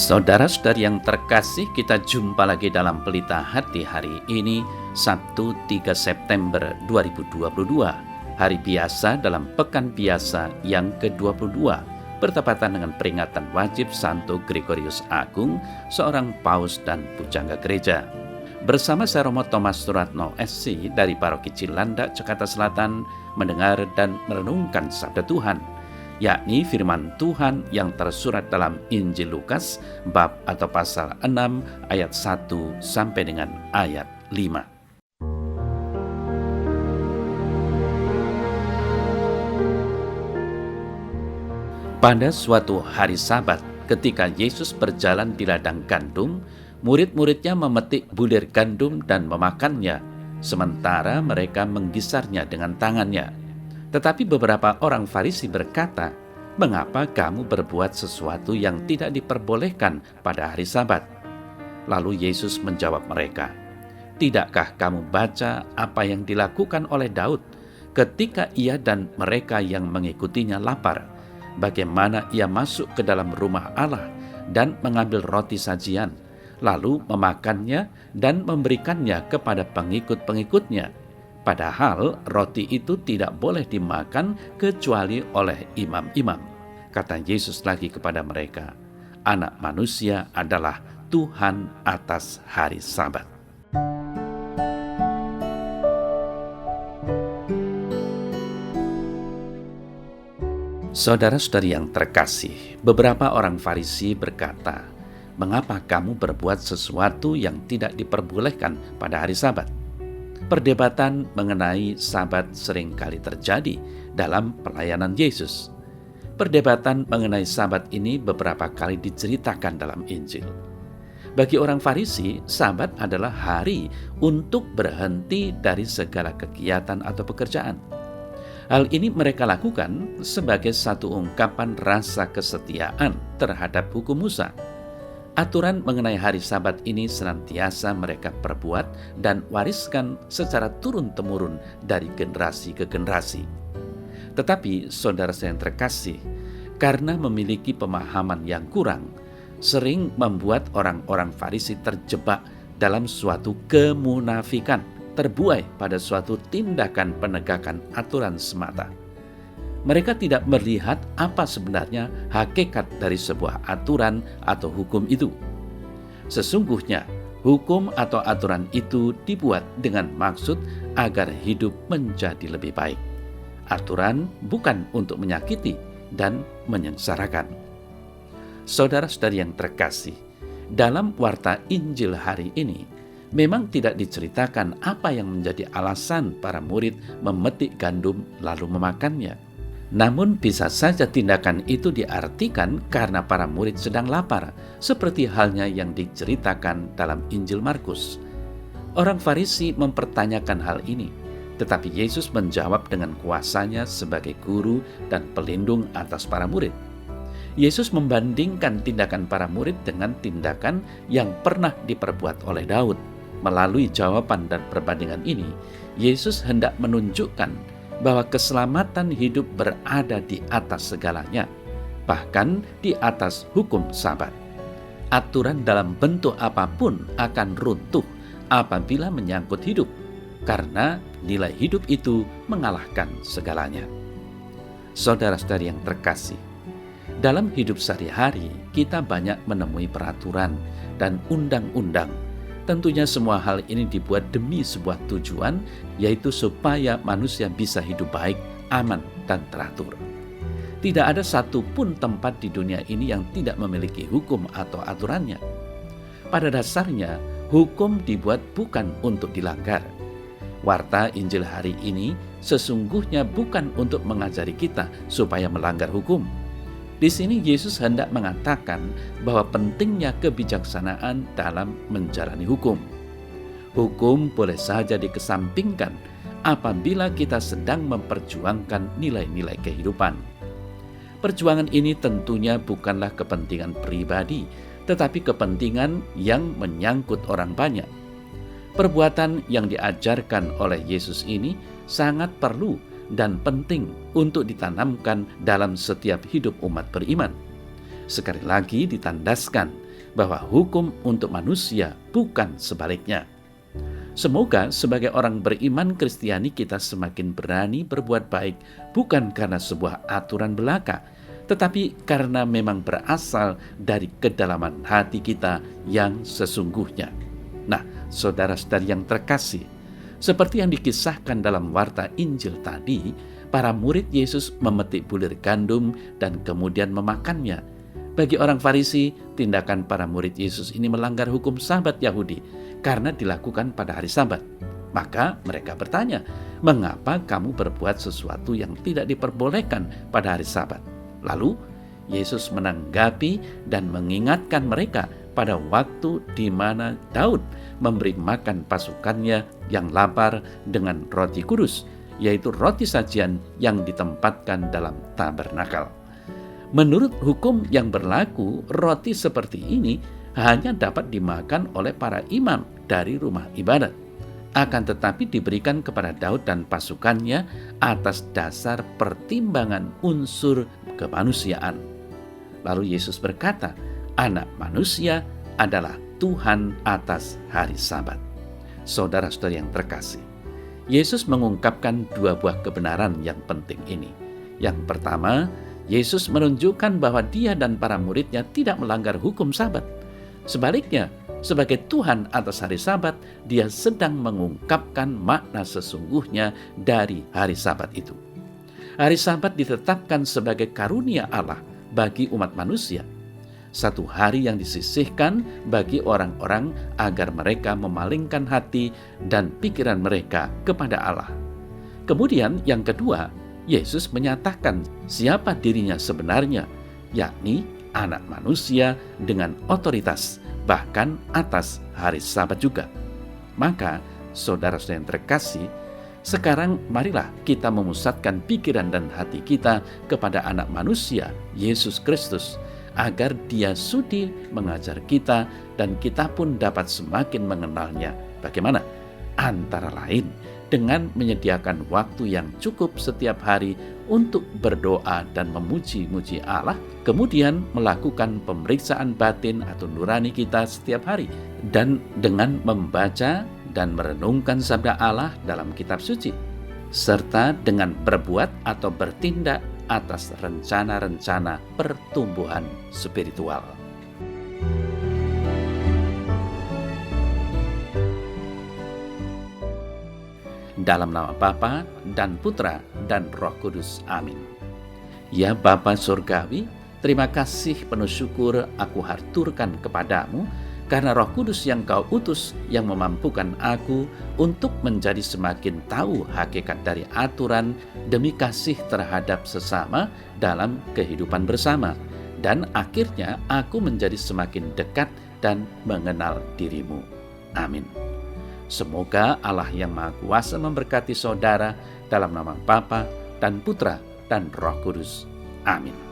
Saudara-saudari yang terkasih, kita jumpa lagi dalam Pelita Hati hari ini, Sabtu 3 September 2022, hari biasa dalam Pekan Biasa yang ke-22, bertepatan dengan peringatan wajib Santo Gregorius Agung, seorang paus dan pujangga gereja. Bersama saya Romo Thomas Suratno SC dari Paroki Cilandak, Jakarta Selatan, mendengar dan merenungkan Sabda Tuhan, yakni firman Tuhan yang tersurat dalam Injil Lukas bab atau pasal 6 ayat 1 sampai dengan ayat 5. Pada suatu hari Sabat, ketika Yesus berjalan di ladang gandum, murid-muridnya memetik bulir gandum dan memakannya, sementara mereka menggisarnya dengan tangannya. Tetapi beberapa orang Farisi berkata, "Mengapa kamu berbuat sesuatu yang tidak diperbolehkan pada hari Sabat?" Lalu Yesus menjawab mereka, "Tidakkah kamu baca apa yang dilakukan oleh Daud ketika ia dan mereka yang mengikutinya lapar? Bagaimana ia masuk ke dalam rumah Allah dan mengambil roti sajian, lalu memakannya dan memberikannya kepada pengikut-pengikutnya. Padahal roti itu tidak boleh dimakan kecuali oleh imam-imam." Kata Yesus lagi kepada mereka, "Anak manusia adalah Tuhan atas hari Sabat." Saudara-saudari yang terkasih, beberapa orang Farisi berkata, "Mengapa kamu berbuat sesuatu yang tidak diperbolehkan pada hari Sabat?" Perdebatan mengenai Sabat seringkali terjadi dalam pelayanan Yesus. Perdebatan mengenai Sabat ini beberapa kali diceritakan dalam Injil. Bagi orang Farisi, Sabat adalah hari untuk berhenti dari segala kegiatan atau pekerjaan. Hal ini mereka lakukan sebagai satu ungkapan rasa kesetiaan terhadap hukum Musa. Aturan mengenai hari Sabat ini senantiasa mereka perbuat dan wariskan secara turun-temurun dari generasi ke generasi. Tetapi saudara saya yang terkasih, karena memiliki pemahaman yang kurang, sering membuat orang-orang Farisi terjebak dalam suatu kemunafikan, terbuai pada suatu tindakan penegakan aturan semata. Mereka tidak melihat apa sebenarnya hakikat dari sebuah aturan atau hukum itu. Sesungguhnya, hukum atau aturan itu dibuat dengan maksud agar hidup menjadi lebih baik. Aturan bukan untuk menyakiti dan menyengsarakan. Saudara-saudari yang terkasih, dalam warta Injil hari ini, memang tidak diceritakan apa yang menjadi alasan para murid memetik gandum lalu memakannya. Namun bisa saja tindakan itu diartikan karena para murid sedang lapar, seperti halnya yang diceritakan dalam Injil Markus. Orang Farisi mempertanyakan hal ini, tetapi Yesus menjawab dengan kuasanya sebagai guru dan pelindung atas para murid. Yesus membandingkan tindakan para murid dengan tindakan yang pernah diperbuat oleh Daud. Melalui jawaban dan perbandingan ini, Yesus hendak menunjukkan bahwa keselamatan hidup berada di atas segalanya, bahkan di atas hukum Sabat. Aturan dalam bentuk apapun akan runtuh apabila menyangkut hidup, karena nilai hidup itu mengalahkan segalanya. Saudara-saudari yang terkasih, dalam hidup sehari-hari kita banyak menemui peraturan dan undang-undang. Tentunya semua hal ini dibuat demi sebuah tujuan, yaitu supaya manusia bisa hidup baik, aman, dan teratur. Tidak ada satupun tempat di dunia ini yang tidak memiliki hukum atau aturannya. Pada dasarnya, hukum dibuat bukan untuk dilanggar. Warta Injil hari ini sesungguhnya bukan untuk mengajari kita supaya melanggar hukum. Di sini Yesus hendak mengatakan bahwa pentingnya kebijaksanaan dalam menjalani hukum. Hukum boleh saja dikesampingkan apabila kita sedang memperjuangkan nilai-nilai kehidupan. Perjuangan ini tentunya bukanlah kepentingan pribadi, tetapi kepentingan yang menyangkut orang banyak. Perbuatan yang diajarkan oleh Yesus ini sangat perlu dan penting untuk ditanamkan dalam setiap hidup umat beriman. Sekali lagi ditandaskan bahwa hukum untuk manusia, bukan sebaliknya. Semoga sebagai orang beriman Kristiani kita semakin berani berbuat baik, bukan karena sebuah aturan belaka, tetapi karena memang berasal dari kedalaman hati kita yang sesungguhnya. Nah, saudara-saudari yang terkasih, seperti yang dikisahkan dalam warta Injil tadi, para murid Yesus memetik bulir gandum dan kemudian memakannya. Bagi orang Farisi, tindakan para murid Yesus ini melanggar hukum Sabat Yahudi karena dilakukan pada hari Sabat. Maka mereka bertanya, "Mengapa kamu berbuat sesuatu yang tidak diperbolehkan pada hari Sabat?" Lalu Yesus menanggapi dan mengingatkan mereka pada waktu di mana Daud memberi makan pasukannya yang lapar dengan roti kudus, yaitu roti sajian yang ditempatkan dalam tabernakel. Menurut hukum yang berlaku, roti seperti ini hanya dapat dimakan oleh para imam dari rumah ibadat. Akan tetapi diberikan kepada Daud dan pasukannya atas dasar pertimbangan unsur kemanusiaan. Lalu Yesus berkata, Anak manusia adalah Tuhan atas hari Sabat. Saudara-saudari yang terkasih, Yesus mengungkapkan dua buah kebenaran yang penting ini. Yang pertama, Yesus menunjukkan bahwa Dia dan para muridnya tidak melanggar hukum Sabat. Sebaliknya, sebagai Tuhan atas hari Sabat, Dia sedang mengungkapkan makna sesungguhnya dari hari Sabat itu. Hari Sabat ditetapkan sebagai karunia Allah bagi umat manusia. Satu hari yang disisihkan bagi orang-orang agar mereka memalingkan hati dan pikiran mereka kepada Allah. Kemudian yang kedua, Yesus menyatakan siapa dirinya sebenarnya, yakni Anak manusia dengan otoritas, bahkan atas hari Sabat juga. Maka, saudara-saudara yang terkasih, sekarang marilah kita memusatkan pikiran dan hati kita kepada Anak manusia, Yesus Kristus, agar Dia sudi mengajar kita dan kita pun dapat semakin mengenalnya. Bagaimana? Antara lain dengan menyediakan waktu yang cukup setiap hari untuk berdoa dan memuji-muji Allah, kemudian melakukan pemeriksaan batin atau nurani kita setiap hari, dan dengan membaca dan merenungkan sabda Allah dalam kitab suci, serta dengan berbuat atau bertindak atas rencana-rencana pertumbuhan spiritual. Dalam nama Bapa dan Putra dan Roh Kudus. Amin. Ya Bapa Surgawi, terima kasih penuh syukur aku haturkan kepadamu karena Roh Kudus yang Kau utus yang memampukan aku untuk menjadi semakin tahu hakikat dari aturan demi kasih terhadap sesama dalam kehidupan bersama. Dan akhirnya aku menjadi semakin dekat dan mengenal diri-Mu. Amin. Semoga Allah yang Maha Kuasa memberkati saudara dalam nama Bapa dan Putra dan Roh Kudus. Amin.